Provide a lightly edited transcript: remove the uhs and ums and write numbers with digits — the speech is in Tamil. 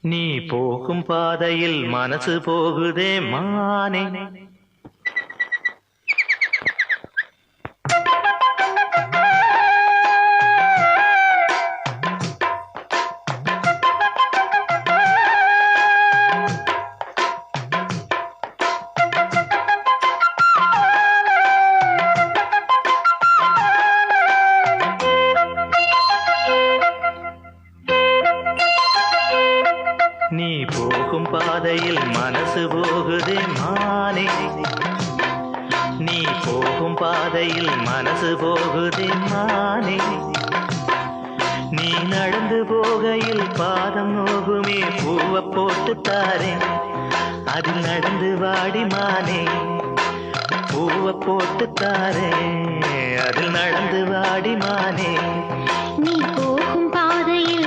நீ போகும் பாதையில் மனசு போகுதே மானே. நீ போகும் பாதையில் மனசு போகுதே மானே. நீ போகும் பாதையில் மனசு போகுதே மானே. நீ நடந்து போகையில் பாதம் நோகுமே பூவை போட்டு தாரேன். அதில் நடந்து வாடி மானே. பூவை போட்டு தாரேன். அதில் நடந்து வாடி மானே.